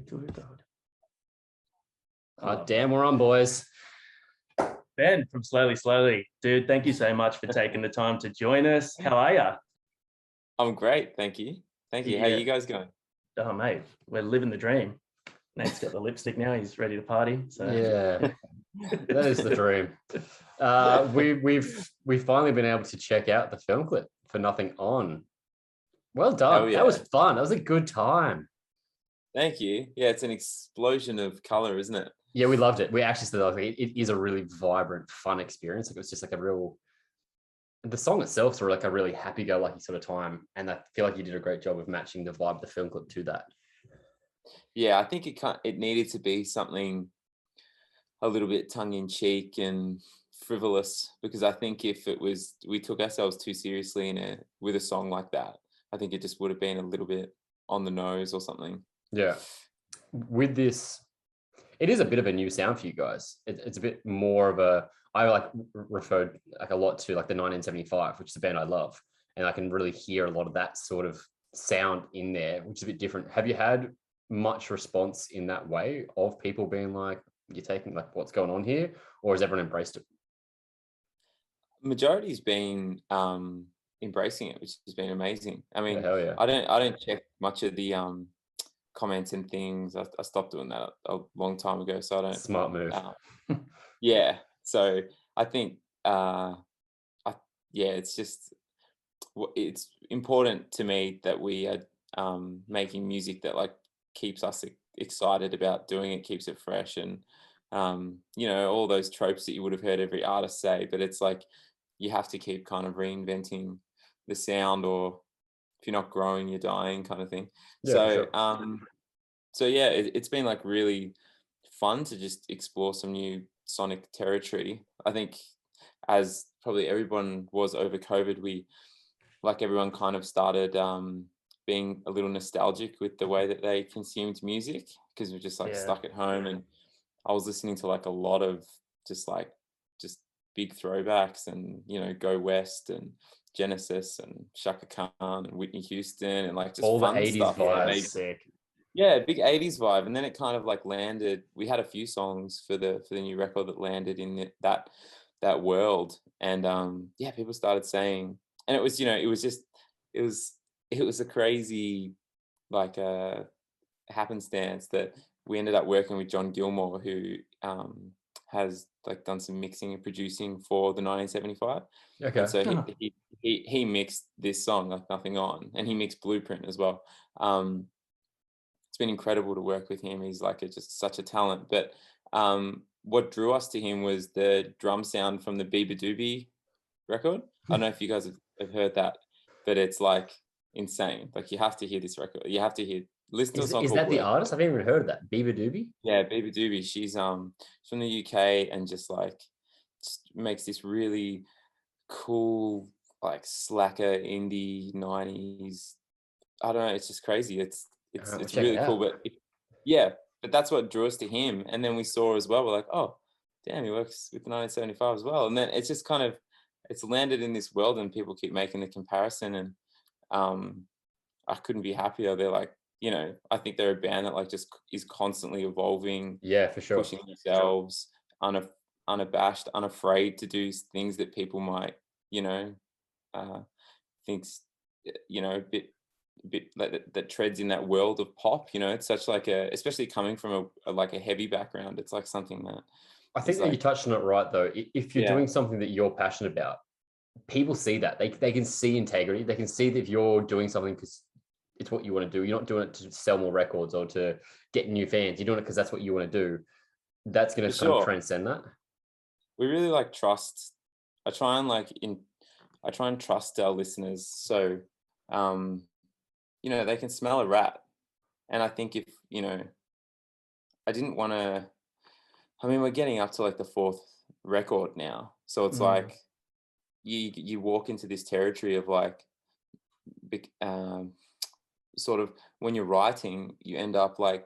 to God. Oh, damn, we're on, boys. Ben from Slowly, dude, thank you so much for taking the time to join us. How are you? I'm great, thank you. Thank you. How are you guys going? Oh, mate, we're living the dream. Nate's got the lipstick now. He's ready to party. So yeah, that is the dream. We've finally been able to check out the film clip for Nothing On. Well done. Yeah. That was fun. That was a good time. Thank you. Yeah, it's an explosion of color, isn't it? Yeah, we loved it. We actually said like, it is a really vibrant, fun experience. Like, it was just like a real. The song itself sort of like a really happy-go-lucky sort of time, and I feel like you did a great job of matching the vibe of the film clip to that. Yeah, I think it needed to be something a little bit tongue-in-cheek and frivolous, because I think if we took ourselves too seriously with a song like that, I think it just would have been a little bit on the nose or something. Yeah. With this, it is a bit of a new sound for you guys. It's a bit more of a, I like referred like a lot to like the 1975, which is a band I love. And I can really hear a lot of that sort of sound in there, which is a bit different. Have you had much response in that way of people being like, you're taking like what's going on here, or has everyone embraced it? Majority's been embracing it, which has been amazing. I mean, hell yeah. I don't check much of the comments and things. I stopped doing that a long time ago, so I don't. Smart move. Yeah, so I think it's just, it's important to me that we are making music that like keeps us excited about doing it, keeps it fresh, and all those tropes that you would have heard every artist say, but it's like you have to keep kind of reinventing the sound, or if you're not growing, you're dying, kind of thing. Yeah, so so yeah, it's been like really fun to just explore some new sonic territory. I think as probably everyone was over COVID, we, like everyone, kind of started being a little nostalgic with the way that they consumed music, because we're just like stuck at home, and I was listening to like a lot of just big throwbacks, and Go West and Genesis and Shaka Khan and Whitney Houston, and like just all fun the 80s stuff. vibes. Sick. Yeah, big 80s vibe. And then it kind of like landed. We had a few songs for the new record that landed in that world, and people started saying, and it was it was a crazy like happenstance that we ended up working with John Gilmore, who has like done some mixing and producing for the 1975. Okay. And so he mixed this song, like Nothing On, and he mixed Blueprint as well. It's been incredible to work with him. He's like just such a talent. But what drew us to him was the drum sound from the Beaver Doobie record. I don't know if you guys have heard that, but it's like insane. Like, you have to hear this record. You have to listen to a song. Is that the artist? I've never even heard of that. Beaver Doobie? Yeah, Beaver Doobie. She's from the UK, and just makes this really cool, like slacker indie 90s. I don't know. It's just crazy. It's really cool. But that's what drew us to him. And then we saw as well, we're like, oh, damn, he works with the 1975 as well. And then it's just kind of, it's landed in this world, and people keep making the comparison, and I couldn't be happier. They're like, I think they're a band that like just is constantly evolving. Yeah, for sure. Pushing themselves, unabashed, unafraid to do things that people might, thinks, a bit like that treads in that world of pop. It's such like especially coming from a heavy background, it's like something that I think that you touched on it right though. If you're doing something that you're passionate about, people see that. They can see integrity. They can see that if you're doing something because it's what you want to do. You're not doing it to sell more records or to get new fans. You're doing it because that's what you want to do. That's going to kind of transcend that. We really like trust. I try and trust our listeners. So, they can smell a rat. And I think if, I didn't want to, we're getting up to like the 4th record now. So it's like, you walk into this territory of like, sort of when you're writing, you end up like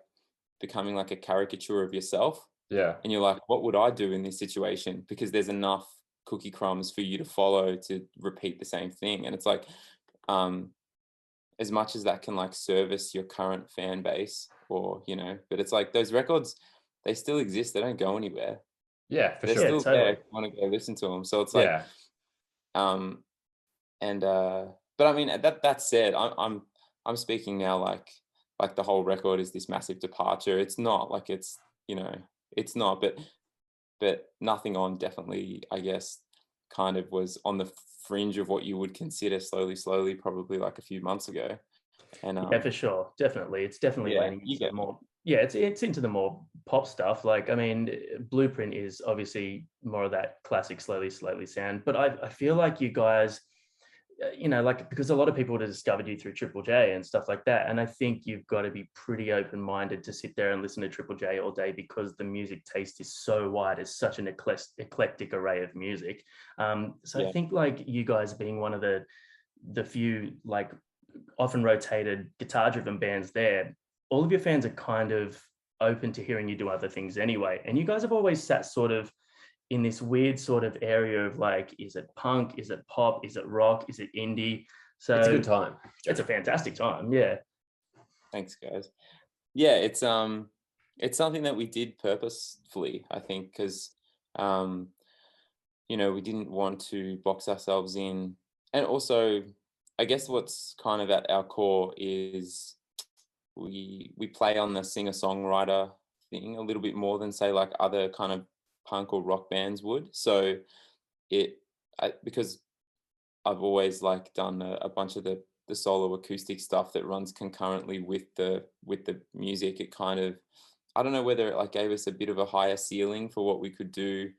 becoming like a caricature of yourself. Yeah. And you're like, what would I do in this situation? Because there's enough cookie crumbs for you to follow to repeat the same thing. And it's like, as much as that can like service your current fan base, or, you know, but it's like those records, they still exist. They don't go anywhere. Yeah, for They're sure. still totally. there if you want to go listen to them. So it's like, Yeah. But I mean, that said, I'm speaking now like the whole record is this massive departure. It's not like it's, you know, it's not, but nothing on definitely, I guess, kind of was on the fringe of what you would consider slowly, probably like a few months ago. And Yeah, for sure. Definitely. It's definitely yeah, leaning you into the get me. more, yeah, it's into the more pop stuff. Like, I mean, Blueprint is obviously more of that classic slowly sound. But I feel like you guys, you know, like, because a lot of people would have discovered you through Triple J and stuff like that. And I think you've got to be pretty open-minded to sit there and listen to Triple J all day, because the music taste is so wide. It's such an eclectic array of music. So I think like you guys being one of the few like often rotated guitar driven bands there, all of your fans are kind of open to hearing you do other things anyway. And you guys have always sat sort of in this weird sort of area of like, is it punk? Is it pop? Is it rock? Is it indie? So It's a good time. it's a fantastic time. Yeah. Thanks, guys. Yeah, it's something that we did purposefully, I think, because you know, we didn't want to box ourselves in. And also, I guess what's kind of at our core is we play on the singer-songwriter thing a little bit more than say like other kind of punk or rock bands would. So because I've always like done a bunch of the solo acoustic stuff that runs concurrently with the music, it kind of, I don't know whether it like gave us a bit of a higher ceiling for what we could do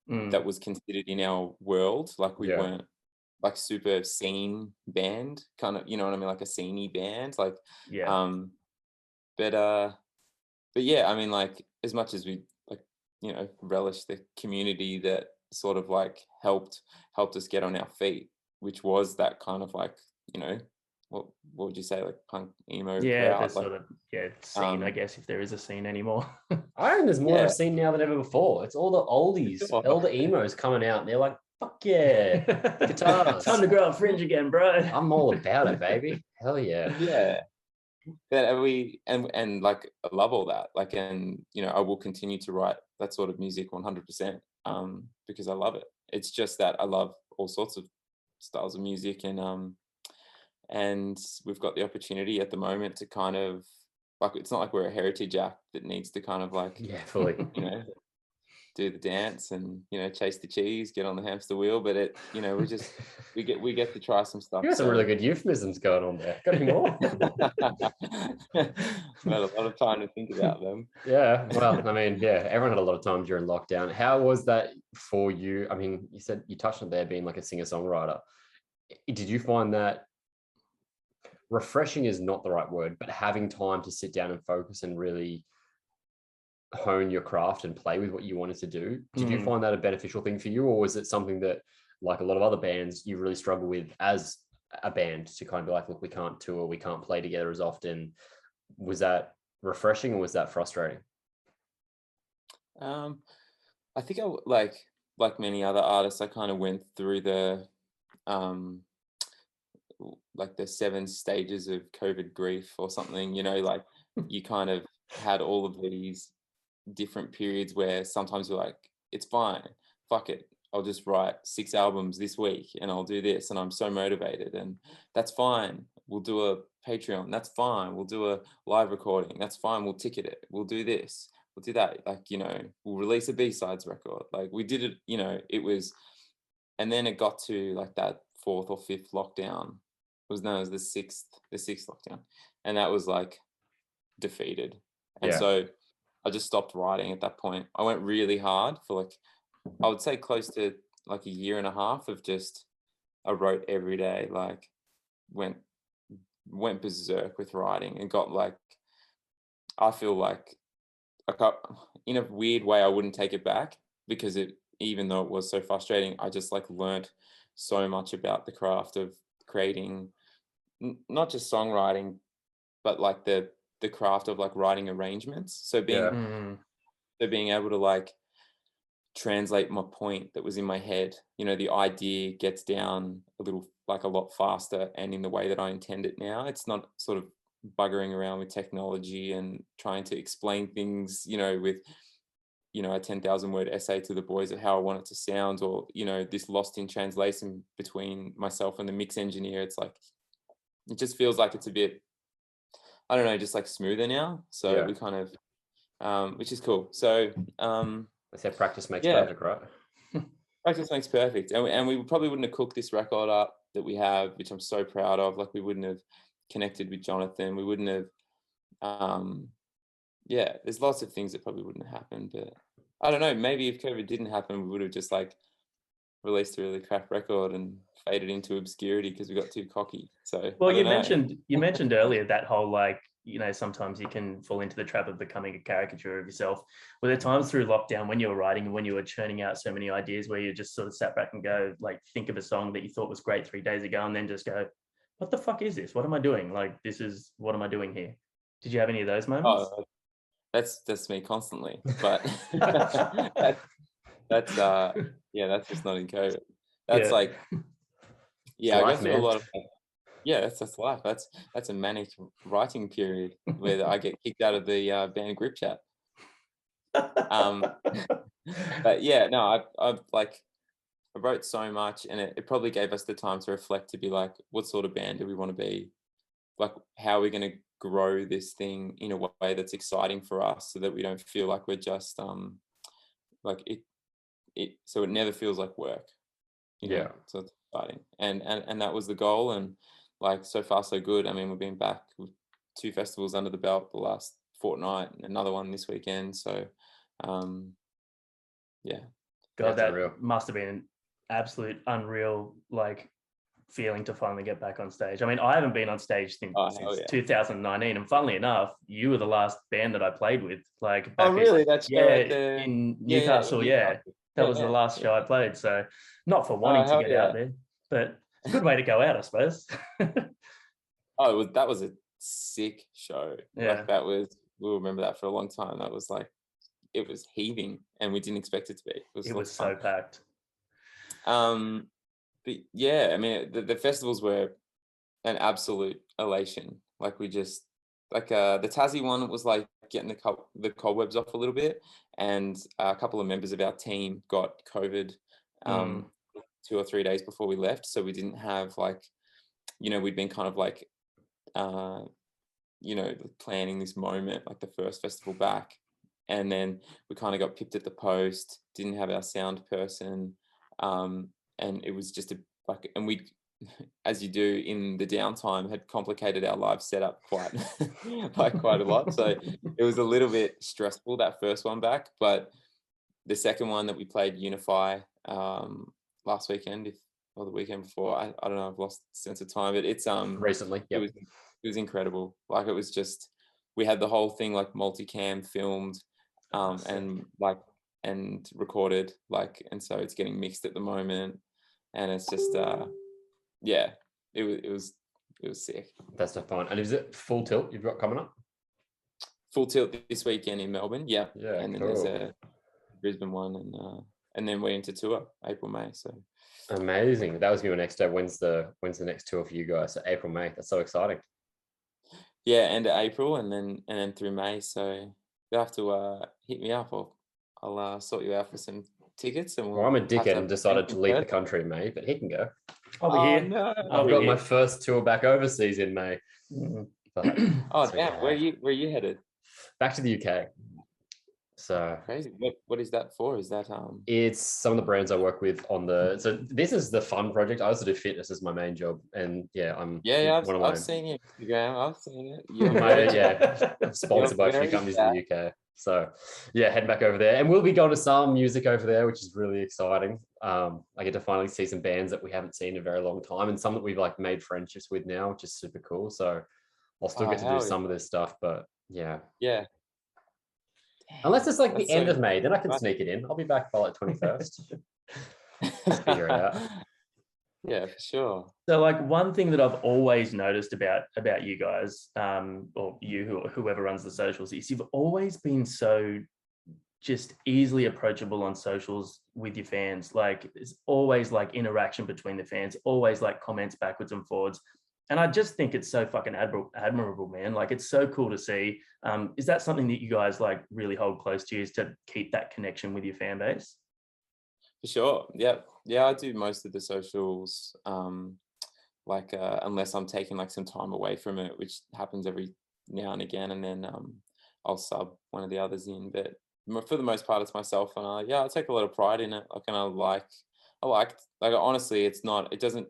that was considered in our world. Like we weren't like super scene band kind of, you know what I mean, like a sceney band, like Yeah. but yeah, I mean, like as much as we like, you know, relish the community that sort of like helped us get on our feet, which was that kind of like, you know, what would you say, like punk emo Yeah, the crowd, like sort of scene, I guess, if there is a scene anymore. I reckon there's more of yeah, a scene now than ever before. It's all the oldies, sure. all the emos coming out, and they're like, "Fuck yeah, guitars! Time to grow up fringe again, bro. I'm all about it, baby. Hell yeah." Yeah. But we and like I love all that, like, and you know, I will continue to write that sort of music 100%, because I love it. It's just that I love all sorts of styles of music, and we've got the opportunity at the moment to kind of like, it's not like we're a heritage act that needs to kind of like, Yeah, fully. you know, do the dance and, you know, chase the cheese, get on the hamster wheel, but it, you know, we get to try some stuff. You got some really good euphemisms going on there. Got any more? Well, a lot of time to think about them. Yeah, well, I mean, yeah, everyone had a lot of time during lockdown. How was that for you? I mean, you said you touched on there being like a singer-songwriter. Did you find that refreshing is not the right word, but having time to sit down and focus and really hone your craft and play with what you wanted to do? Did you find that a beneficial thing for you, or was it something that, like a lot of other bands, you really struggle with as a band to kind of be like, look, we can't tour, we can't play together as often? Was that refreshing or was that frustrating? I think like many other artists, I kind of went through the like the 7 stages of COVID grief or something, you know, like you kind of had all of these different periods where sometimes you're like, it's fine, fuck it, I'll just write 6 albums this week and I'll do this and I'm so motivated, and that's fine, we'll do a Patreon, that's fine, we'll do a live recording, that's fine, we'll ticket it, we'll do this, we'll do that, like, you know, we'll release a B-sides record, like we did it, you know, it was. And then it got to like that 4th or 5th lockdown, it was known as the sixth lockdown, and that was like defeated. And Yeah. so I just stopped writing at that point. I went really hard for like, I would say close to like a year and a half of just, I wrote every day, like went berserk with writing, and got like, I feel like I got, in a weird way, I wouldn't take it back, because it, even though it was so frustrating, I just like learned so much about the craft of creating, not just songwriting, but like the craft of like writing arrangements. So being able to like translate my point that was in my head, you know, the idea gets down a little, like a lot faster and in the way that I intend it now. It's not sort of buggering around with technology and trying to explain things, you know, with, you know, a 10,000 word essay to the boys of how I want it to sound, or, you know, this lost in translation between myself and the mix engineer. It's like, it just feels like it's a bit, I don't know, just like smoother now. So we kind of, which is cool. So I said practice makes yeah, perfect, right? practice makes perfect. And we probably wouldn't have cooked this record up that we have, which I'm so proud of. Like, we wouldn't have connected with Jonathan. We wouldn't have, yeah, there's lots of things that probably wouldn't have happened. But I don't know, maybe if COVID didn't happen, we would have just like released a really crap record and faded into obscurity because we got too cocky. So well, I don't know. you mentioned earlier that whole, like, you know, sometimes you can fall into the trap of becoming a caricature of yourself. Were there times through lockdown when you were writing and when you were churning out so many ideas where you just sort of sat back and go, like, think of a song that you thought was great 3 days ago and then just go, what the fuck is this? What am I doing? Like, what am I doing here? Did you have any of those moments? Oh, that's me constantly. But that's yeah, that's just not in COVID. That's like, yeah, I go life, through a man. lot of, yeah, that's life. That's a manic writing period where I get kicked out of the band group chat. But yeah, no, I've like, I wrote so much, and it probably gave us the time to reflect, to be like, what sort of band do we want to be? Like, how are we going to grow this thing in a way that's exciting for us, so that we don't feel like we're just like so it never feels like work, you know? So it's exciting, and that was the goal. And like, so far so good. I mean, we've been back with 2 festivals under the belt the last fortnight, and another one this weekend. So yeah. God, That's that unreal. must have been an absolute unreal, like, feeling to finally get back on stage. I mean, I haven't been on stage since, Yeah. 2019, and funnily enough, you were the last band that I played with. Like, Oh, really? That show at the in Newcastle. Yeah, that was the last show I played. So, not for wanting to get out there, but it's a good way to go out, I suppose. Oh, that was a sick show. Yeah, Like, we'll remember that for a long time. That was like, it was heaving, and we didn't expect it to be. It was so packed. But yeah, I mean, the festivals were an absolute elation. Like, we just, like, the Tassie one was like getting the cobwebs off a little bit, and a couple of members of our team got COVID 2 or 3 days before we left, so we didn't have, like, you know, we'd been kind of like, you know, planning this moment, like the first festival back, and then we kind of got pipped at the post, didn't have our sound person, and it was just and we, as you do in the downtime, had complicated our live setup quite quite a lot. So it was a little bit stressful, that first one back. But the second one that we played, Unify, last weekend, or the weekend before, I don't know, I've lost sense of time, but it's recently, it was incredible. Like, it was just, we had the whole thing like multicam filmed, and recorded, like, and so it's getting mixed at the moment, and it's just yeah, it was sick. That's so fun. And is it Full Tilt you've got coming up? Full Tilt this weekend in Melbourne, yeah, and then cool. there's a Brisbane one, and then we're into tour April, May. So amazing. That was your next step. When's the next tour for you guys? So April, May. That's so exciting. Yeah, end of April, and then through May. So you'll have to hit me up, or I'll sort you out for some tickets. And I'm a dickhead and decided to leave the country in May, but he can go. I'll be here. No. I've got my first tour back overseas in May. But, oh damn, where are you headed? Back to the UK. So crazy. What is that for? Is that It's some of the brands I work with on the. So this is the fun project. I also do fitness as my main job, and I've seen your Instagram. I've seen it. I'm sponsored by a few companies in the UK. So yeah, heading back over there, and we'll be going to some music over there, which is really exciting. I get to finally see some bands that we haven't seen in a very long time, and some that we've like made friendships with now, which is super cool. So I'll still get to do some of this stuff, but yeah. Unless it's like the end of May, then I can sneak it in. I'll be back by like 21st. Figure it out. Yeah, for sure. So, like, one thing that I've always noticed about you guys, or whoever runs the socials, is you've always been so just easily approachable on socials with your fans. Like, there's always like interaction between the fans, always like comments backwards and forwards. And I just think it's so fucking admirable, man. Like, it's so cool to see. Is that something that you guys like really hold close to you, is to keep that connection with your fan base? For sure. Yeah, I do most of the socials. Unless I'm taking like some time away from it, which happens every now and again, and then I'll sub one of the others in. But for the most part, it's myself, and I take a lot of pride in it. Like, and I like honestly, it's not. It doesn't.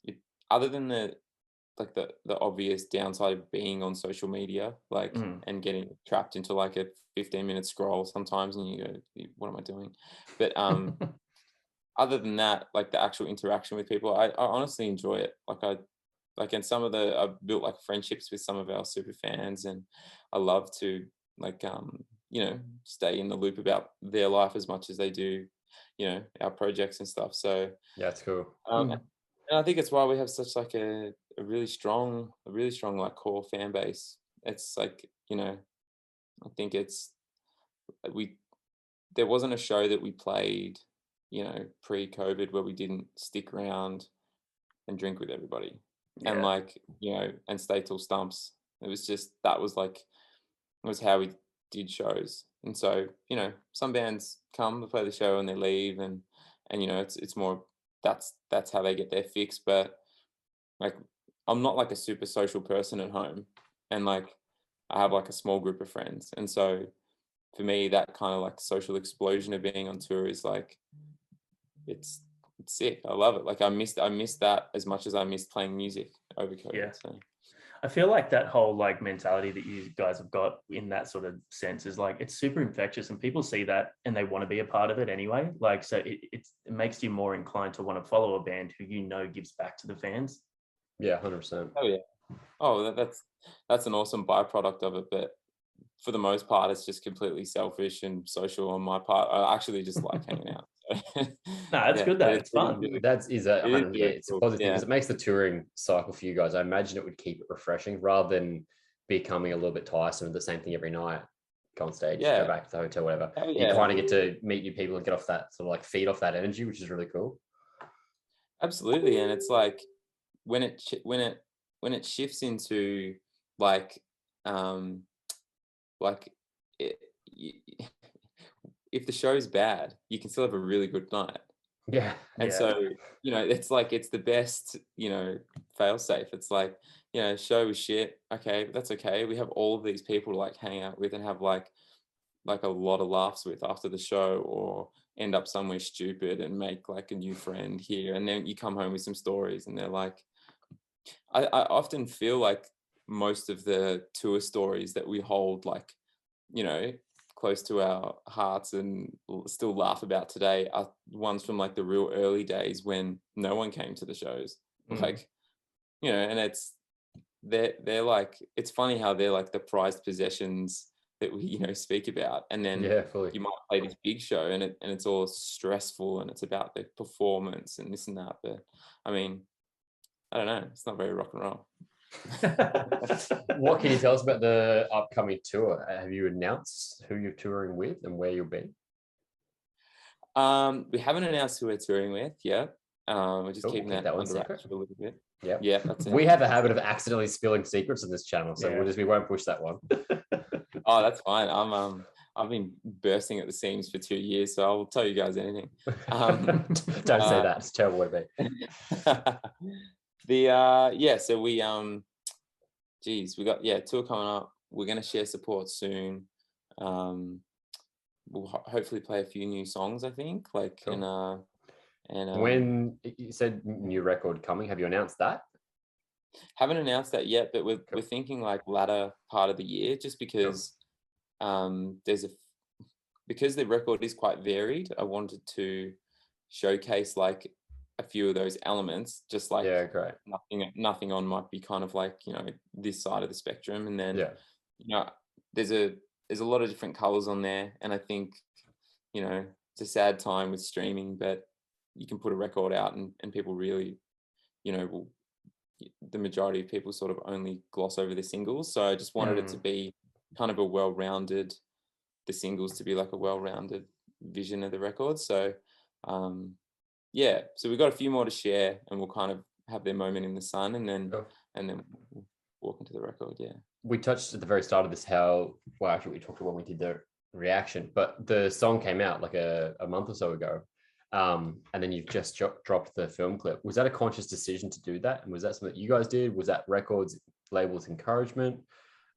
It, other than the obvious downside of being on social media, like, and getting trapped into like a 15-minute scroll sometimes, and you go, what am I doing? But other than that, like the actual interaction with people, I honestly enjoy it. And I've built like friendships with some of our super fans, and I love to like, stay in the loop about their life as much as they do, our projects and stuff. So Yeah, it's cool. and I think it's why we have such like a really strong like core fan base. It's like, I think there wasn't a show that we played, pre-COVID where we didn't stick around and drink with everybody and like, and stay till stumps. It was just, it was how we did shows. And so, some bands come, they play the show and they leave, and it's more, that's how they get their fix. But like, I'm not like a super social person at home, and like I have like a small group of friends. And so for me, that kind of like social explosion of being on tour is like, it's sick. I love it. Like, I missed that as much as I missed playing music over COVID. Yeah. So. I feel like that whole like mentality that you guys have got in that sort of sense is like, it's super infectious, and people see that and they want to be a part of it anyway. Like, so it makes you more inclined to want to follow a band who gives back to the fans. Yeah, 100%. Oh yeah. Oh, that's an awesome byproduct of it. But for the most part, it's just completely selfish and social on my part. I actually just like hanging out. No, it's good though. It's fun. It's a cool. positive thing, because it makes the touring cycle for you guys, I imagine it would keep it refreshing rather than becoming a little bit tiresome of the same thing every night. Go on stage, go back to the hotel, whatever. You kind of get to meet new people and get off that sort of like feed off that energy, which is really cool. Absolutely. And it's like when it shifts into like it, if the show's bad, you can still have a really good night. Yeah. And so, it's like, it's the best, fail safe. It's like, show was shit. Okay, but that's okay. We have all of these people to like hang out with and have like a lot of laughs with after the show, or end up somewhere stupid and make like a new friend here. And then you come home with some stories, and they're like, I often feel like most of the tour stories that we hold, like, close to our hearts and still laugh about today, are ones from like the real early days when no one came to the shows. Like, and they're like, it's funny how they're like the prized possessions that we, speak about. And then you might play this big show and it's all stressful and it's about the performance and this and that. But I mean, I don't know, it's not very rock and roll. What can you tell us about the upcoming tour? Have you announced who you're touring with and where you'll be? We haven't announced who we're touring with yet. We're just keeping that under wraps for a little bit. Yeah, that's it. We have a habit of accidentally spilling secrets on this channel, so we won't push that one. Oh, that's fine. I've been bursting at the seams for 2 years, so I'll tell you guys anything. Don't say that. It's a terrible way to be. So we we got tour coming up. We're gonna share support soon. We'll hopefully play a few new songs, I think. Like, cool. When you said new record coming, have you announced that? Haven't announced that yet, but we're thinking like latter part of the year, just because because the record is quite varied. I wanted to showcase like a few of those elements, just like nothing on might be kind of like, this side of the spectrum, and then there's a lot of different colors on there, and I think it's a sad time with streaming, but you can put a record out and people really the majority of people sort of only gloss over the singles. So I just wanted it to be kind of the singles to be like a well-rounded vision of the record. So so we've got a few more to share, and we'll kind of have their moment in the sun, and then and then we'll walk into the record. Yeah. We touched at the very start of this how, well, actually we talked about when we did the reaction, but the song came out like a month or so ago. And then you've just dropped the film clip. Was that a conscious decision to do that? And was that something that you guys did? Was that records labels encouragement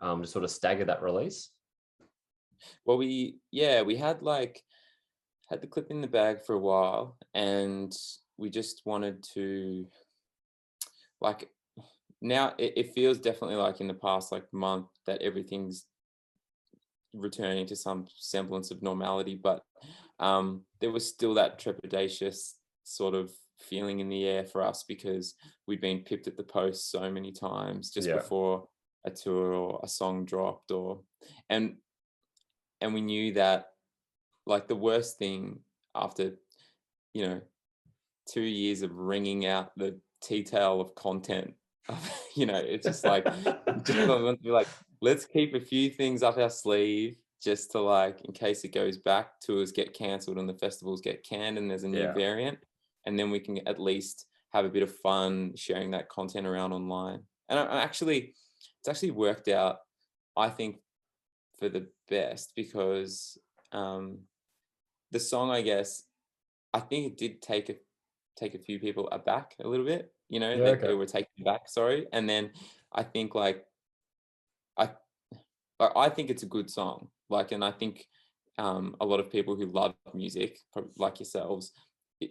to sort of stagger that release? Well, we had the clip in the bag for a while, and we just wanted to, like, now it feels definitely like in the past like month that everything's returning to some semblance of normality, but there was still that trepidatious sort of feeling in the air for us because we'd been pipped at the post so many times just before a tour or a song dropped, and we knew that, like, the worst thing after 2 years of wringing out the tea towel of content, it's just like just want to be like, let's keep a few things up our sleeve just to, like, in case it goes back, tours get cancelled and the festivals get canned and there's a new variant, and then we can at least have a bit of fun sharing that content around online. And it's actually worked out, I think, for the best, because the song, I guess, I think it did take a few people aback a little bit, they were taken aback, sorry. And then I think, like, I think it's a good song, like, and I think a lot of people who love music, like yourselves,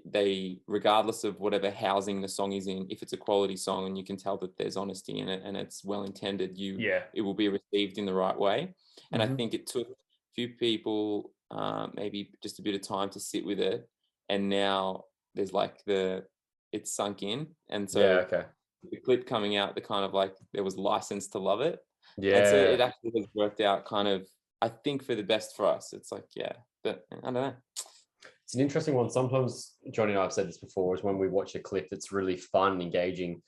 they, regardless of whatever housing the song is in, if it's a quality song and you can tell that there's honesty in it and it's well intended, it will be received in the right way. And I think it took a few people maybe just a bit of time to sit with it, and now there's like it's sunk in, and so the clip coming out, the kind of, like, there was license to love it, and so it actually has worked out kind of, I think, for the best for us. It's like, but I don't know. It's an interesting one. Sometimes, Johnny and I have said this before, is when we watch a clip that's really fun and engaging,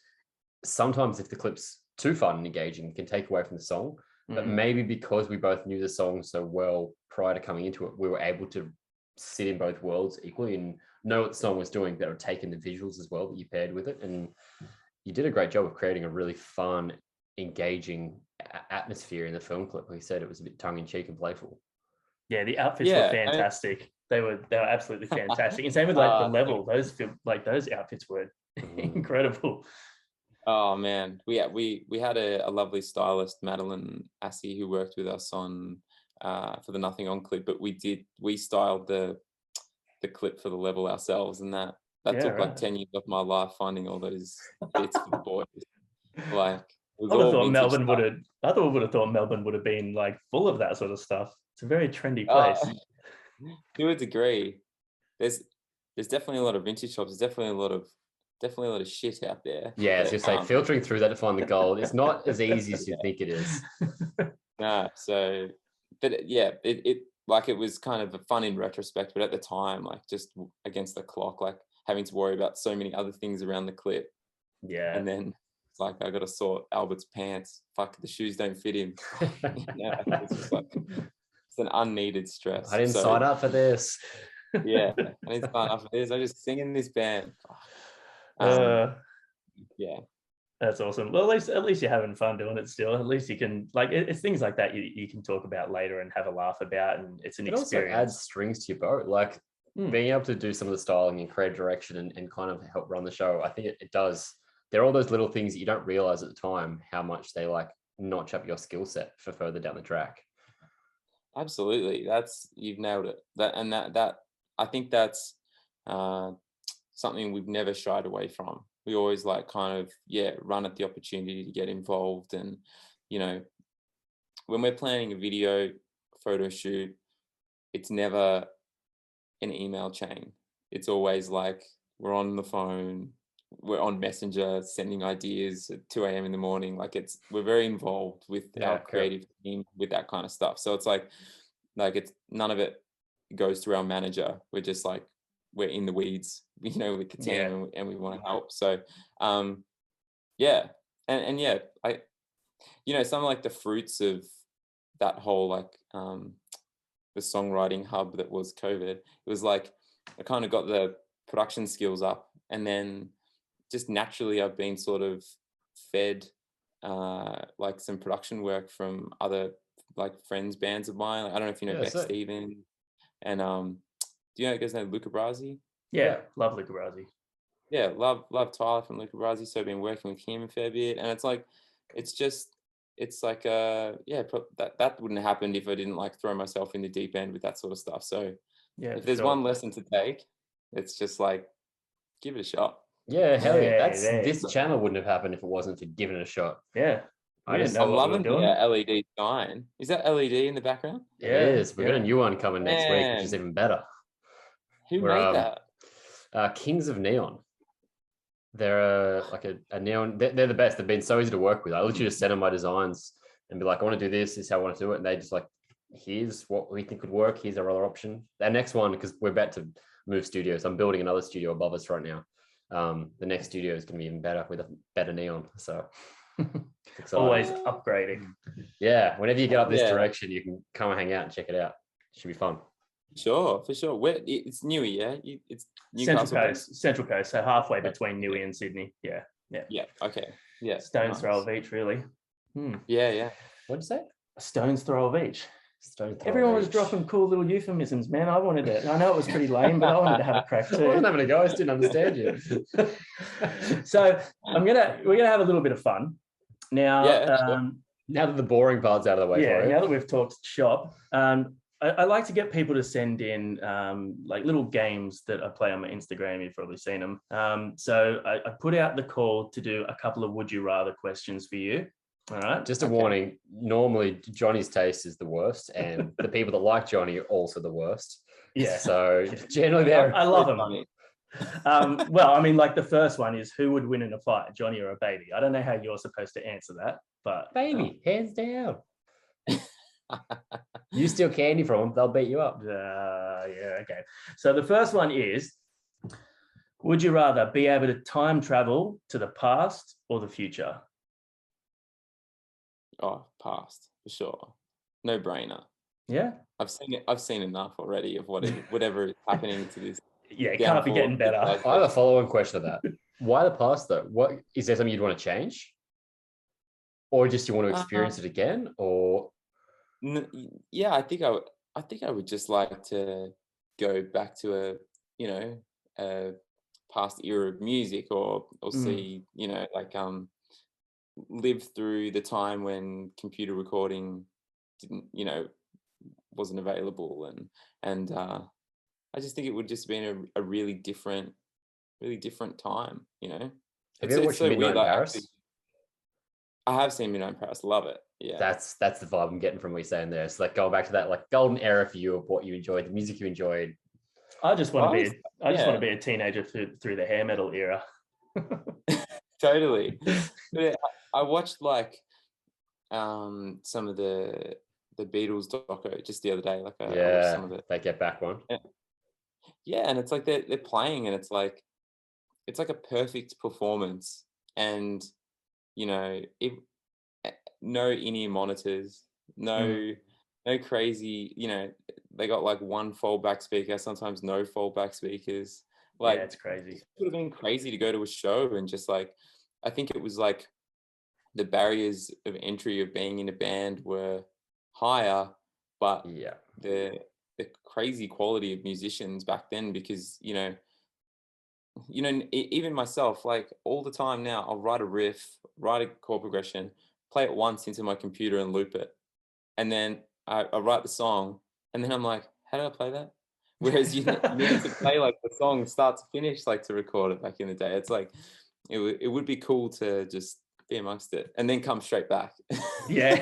sometimes if the clip's too fun and engaging, it can take away from the song. But maybe because we both knew the song so well prior to coming into it, we were able to sit in both worlds equally and know what the song was doing, but take in the visuals as well that you paired with it. And you did a great job of creating a really fun, engaging atmosphere in the film clip. Like you said, it was a bit tongue-in-cheek and playful. Yeah, the outfits were fantastic. They were absolutely fantastic. And same with, like, the level. Those outfits were incredible. Oh man, we had a lovely stylist, Madeline Assey, who worked with us on for the Nothing On clip, but we styled the clip for the level ourselves, and that took like 10 years of my life, finding all those bits for the boys. Like, it was I all thought vintage stuff. I would have thought Melbourne would have been, like, full of that sort of stuff. It's a very trendy place. To a degree, there's definitely a lot of vintage shops. There's definitely a lot of shit out there. Yeah, I was gonna say, filtering through that to find the gold, it's not as easy as you think it is. No, so, but yeah, it was kind of fun in retrospect, but at the time, like, just against the clock, like, having to worry about so many other things around the clip. Yeah. And then it's like, I got to sort Albert's pants. Fuck, the shoes don't fit him. It's just like, it's an unneeded stress. I didn't sign up for this. Yeah, I didn't sign up for this. I just sing in this band. Yeah. That's awesome. Well, at least you're having fun doing it still. At least you can, like, it's things like that you can talk about later and have a laugh about, and it's an experience. It also adds strings to your bow. Like, being able to do some of the styling and create direction and kind of help run the show. I think it does. There are all those little things that you don't realize at the time how much they, like, notch up your skill set for further down the track. Absolutely. You've nailed it. That I think that's something we've never shied away from. We always, like, kind of, run at the opportunity to get involved. And, when we're planning a video photo shoot, it's never an email chain. It's always like, we're on the phone, we're on Messenger, sending ideas at 2 a.m. in the morning. Like, we're very involved with our creative team with that kind of stuff. So it's like it's none of it goes through our manager. We're just like, we're in the weeds, with the team, and we want to help. So, and some of, like, the fruits of that whole, like, the songwriting hub that was COVID, it was like, I kind of got the production skills up, and then just naturally I've been sort of fed like some production work from other like friends, bands of mine. Like, I don't know if you know Yeah, Beck sick. Stevens, and do you know guys know Luca Brasi? Yeah, love Luca Brasi. Yeah, love Tyler from Luca Brasi. So I've been working with him a fair bit, and it's like, it's like that wouldn't have happened if I didn't like throw myself in the deep end with that sort of stuff. So Yeah, if there's one lesson to take, it's just like give it a shot. Yeah, hell yeah. Hey, This channel wouldn't have happened if it wasn't for giving it a shot. Yeah. I didn't know I'm what we were loving doing. the LED sign. Is that LED in the background? It is. We've got a new one coming next week, which is Man. even better. Who We're, made that? Kings of Neon. They're like a neon. They're the best. They've been so easy to work with. I literally just send them my designs and be like, I want to do this. This is how I want to do it. And they just like, here's what we think could work. Here's our other option. Our next one, because we're about to move studios. I'm building another studio above us right now. The next studio is going to be even better with a better neon. So always upgrading. Yeah, whenever you get up this direction, you can come and hang out and check it out. It should be fun. Sure, for sure. Where it's Newey, yeah? It's Newcastle. Central Coast, so halfway between Newey and Sydney. Yeah. Okay. Yeah. Stone's throw of each, really. Yeah. What'd you say? A stone's throw of each. Stone's throw Everyone of was each. dropping cool little euphemisms, man. I wanted it. I know it was pretty lame, but I wanted to have a crack too. I wasn't having a go. I just didn't understand you. So we're gonna have a little bit of fun now. Yeah, now that the boring part's out of the way for you. Now that we've talked shop, I like to get people to send in like little games that I play on my Instagram. You've probably seen them. So I put out the call to do a couple of would you rather questions for you. All right. Just a warning. Normally, Johnny's taste is the worst, and the people that like Johnny are also the worst. Yeah. So generally, I love them. Well, I mean, like the first one is who would win in a fight, Johnny or a baby? I don't know how you're supposed to answer that, but baby, hands down. You steal candy from them, they'll beat you up. Yeah, okay. So the first one is, would you rather be able to time travel to the past or the future? Oh, past for sure. No brainer. Yeah. I've seen enough already of whatever is happening to this. Yeah, it can't be getting better. I have a follow-on question to that. Why the past though? What is there something you'd want to change? Or just you want to experience it again? Or yeah, I think I would just like to go back to a past era of music or see, like live through the time when computer recording didn't, wasn't available, and I just think it would just been a really different time, Have you ever watched Midnight in Paris? I have seen Midnight in Paris, love it. Yeah. That's the vibe I'm getting from what you're saying there. It's like going back to that like golden era for you of what you enjoyed, the music you enjoyed. I just want to be a teenager through the hair metal era. Totally. I watched like some of the Beatles doco just the other day. Like I watched some of it. They Get Back one. Yeah, and it's like they're playing, and it's like a perfect performance, and if no in-ear monitors, no crazy, they got like one foldback speaker, sometimes no foldback speakers. Like it's crazy. It would have been crazy to go to a show and just like, I think it was like the barriers of entry of being in a band were higher, but the crazy quality of musicians back then, because even myself, like all the time now, I'll write a riff, write a chord progression, play it once into my computer and loop it, and then I write the song, and then I'm like, how do I play that? Whereas you needed to play like the song start to finish, like to record it back in the day. It's like it would be cool to just be amongst it and then come straight back. Yeah,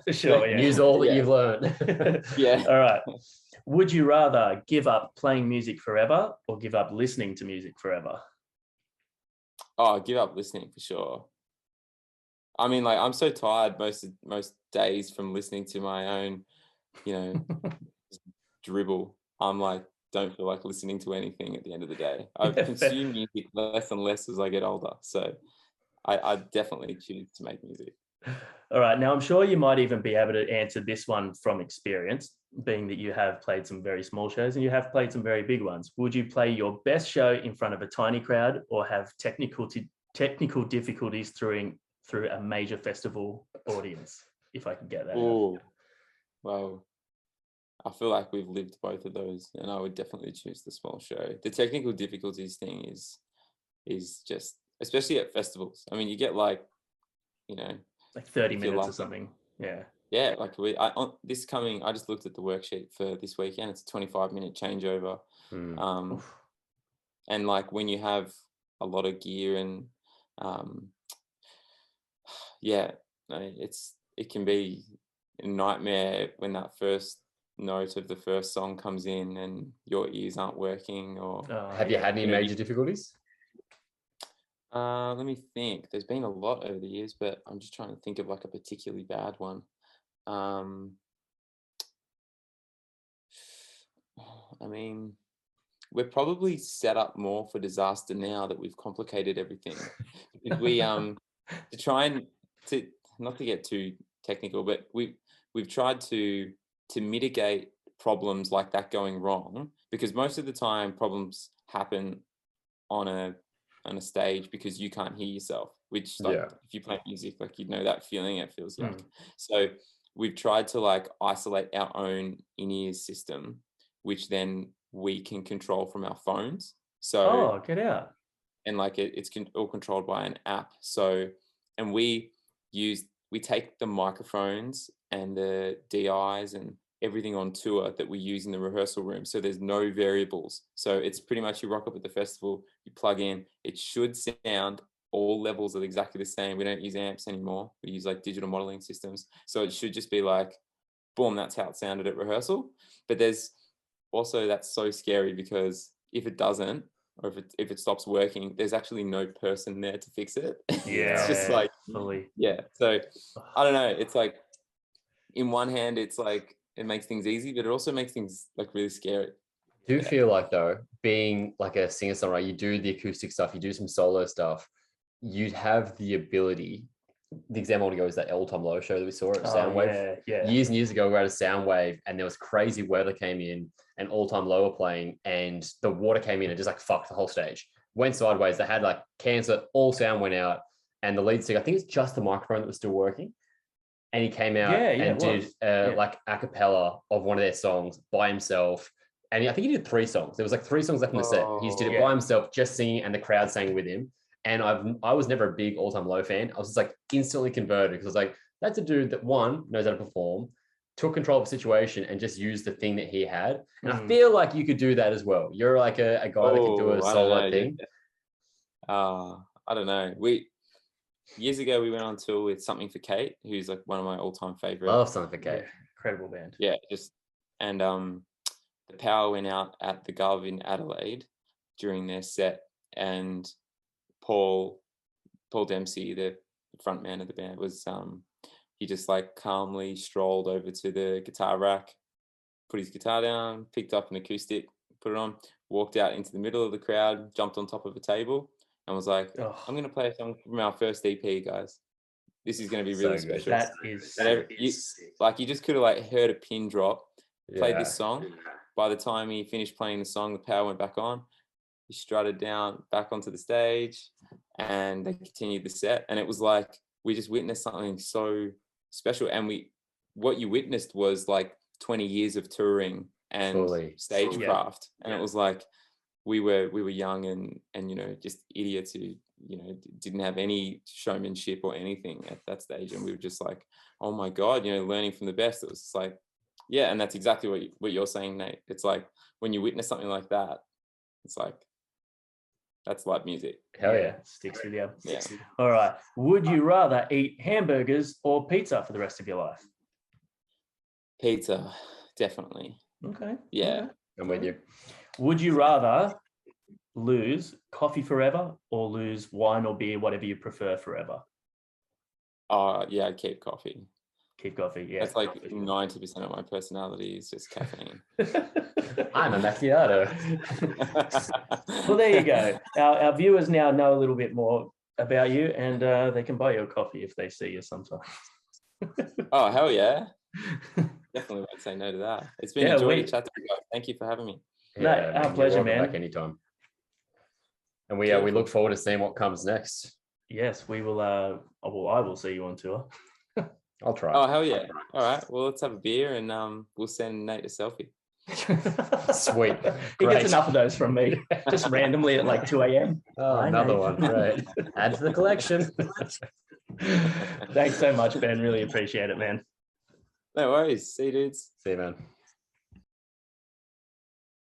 for sure. Yeah. Use all that you've learned. Yeah. All right. Would you rather give up playing music forever or give up listening to music forever? Oh, give up listening for sure. I mean, like I'm so tired most days from listening to my own, dribble. I'm like, don't feel like listening to anything at the end of the day. I consume music less and less as I get older. So I definitely choose to make music. All right. Now, I'm sure you might even be able to answer this one from experience, being that you have played some very small shows and you have played some very big ones. Would you play your best show in front of a tiny crowd or have technical difficulties through a major festival audience, if I can get that out. Oh, well, I feel like we've lived both of those, and I would definitely choose the small show. The technical difficulties thing is just, especially at festivals. I mean, you get like, you know, Like 30 if you're minutes or lucky. something. Yeah. Yeah, like I just looked at the worksheet for this weekend. It's a 25-minute changeover. Oof. And like when you have a lot of gear and yeah, it can be a nightmare when that first note of the first song comes in and your ears aren't working. Or Have you had any major difficulties? let me think. There's been a lot over the years, but I'm just trying to think of like a particularly bad one. I mean, we're probably set up more for disaster now that we've complicated everything. If we to try and to not to get too technical, but we've tried to mitigate problems like that going wrong, because most of the time problems happen on a stage because you can't hear yourself, which like if you play music, like you'd know that feeling. It feels yuck. So we've tried to like isolate our own in-ear system, which then we can control from our phones. So get out. And like it's all controlled by an app. So, and we take the microphones and the DIs and everything on tour that we use in the rehearsal room. So there's no variables. So it's pretty much you rock up at the festival, you plug in, it should sound all levels are exactly the same. We don't use amps anymore. We use like digital modeling systems. So it should just be like, boom, that's how it sounded at rehearsal. But there's also, that's so scary because if it doesn't, or if it stops working, there's actually no person there to fix it. Yeah. It's just like, fully. yeah. So I don't know. It's like, in one hand, it's like, it makes things easy, but it also makes things like really scary. Do you feel like though, being like a singer-songwriter, you do the acoustic stuff, you do some solo stuff, you'd have the ability. The example I want to go is that All Time Low show that we saw at Soundwave. Years and years ago, we were at a Soundwave and there was crazy weather came in and All Time Low were playing and the water came in and just like fucked the whole stage. Went sideways. They had like cancer, all sound went out. And the lead singer, I think it's just the microphone that was still working. And he came out and did like a cappella of one of their songs by himself. And I think he did 3 songs. There was like 3 songs left in the set. He just did it by himself, just singing, and the crowd sang with him. And I was never a big All Time Low fan. I was just like instantly converted because I was like, that's a dude that one knows how to perform, took control of the situation, and just used the thing that he had. And I feel like you could do that as well. You're like a guy that could do a solo thing. I don't know. Years ago, we went on tour with Something for Kate, who's like one of my all-time favorites. Love Something for Kate. Yeah, incredible band. Yeah, and the power went out at the Gov in Adelaide during their set, and Paul Dempsey, the frontman of the band, was he just like calmly strolled over to the guitar rack, put his guitar down, picked up an acoustic, put it on, walked out into the middle of the crowd, jumped on top of a table, and was like, I'm going to play a song from our first EP, guys. This is going to be really special. That is like, you just could have like heard a pin drop, played this song. By the time he finished playing the song, the power went back on. He strutted down back onto the stage and they continued the set. And it was like, we just witnessed something so special. And what you witnessed was like 20 years of touring and stagecraft. And it was like, we were young and you know, just idiots who, you know, didn't have any showmanship or anything at that stage. And we were just like, oh my God, you know, learning from the best. It was just like, yeah. And that's exactly what you're saying, Nate. It's like, when you witness something like that, it's like, that's live music. Hell yeah. Sticks with you. Yeah. All right. Would you rather eat hamburgers or pizza for the rest of your life? Pizza, definitely. Okay. Yeah. Okay. I'm with you. Would you rather lose coffee forever or lose wine or beer, whatever you prefer, forever? Yeah, I'd keep coffee. Keep coffee, yeah. That's like 90% of my personality is just caffeine. I'm a macchiato. Well, there you go. Our viewers now know a little bit more about you, and they can buy you a coffee if they see you sometime. Oh, hell yeah. Definitely won't say no to that. It's been a joy to chat to you guys. Thank you for having me. Yeah, no, our pleasure, man. Back anytime. And we look forward to seeing what comes next. yes, we will. Well, I will see you on tour. I'll try. Oh, hell yeah. All right. Well, let's have a beer and we'll send Nate a selfie. Sweet. He Great. gets enough of those from me, just randomly at like 2 a.m. Oh, Hi, another Nate. one. Great. Add to the collection. Thanks so much, Ben. Really appreciate it, man. No worries. See you, dudes. See you, man.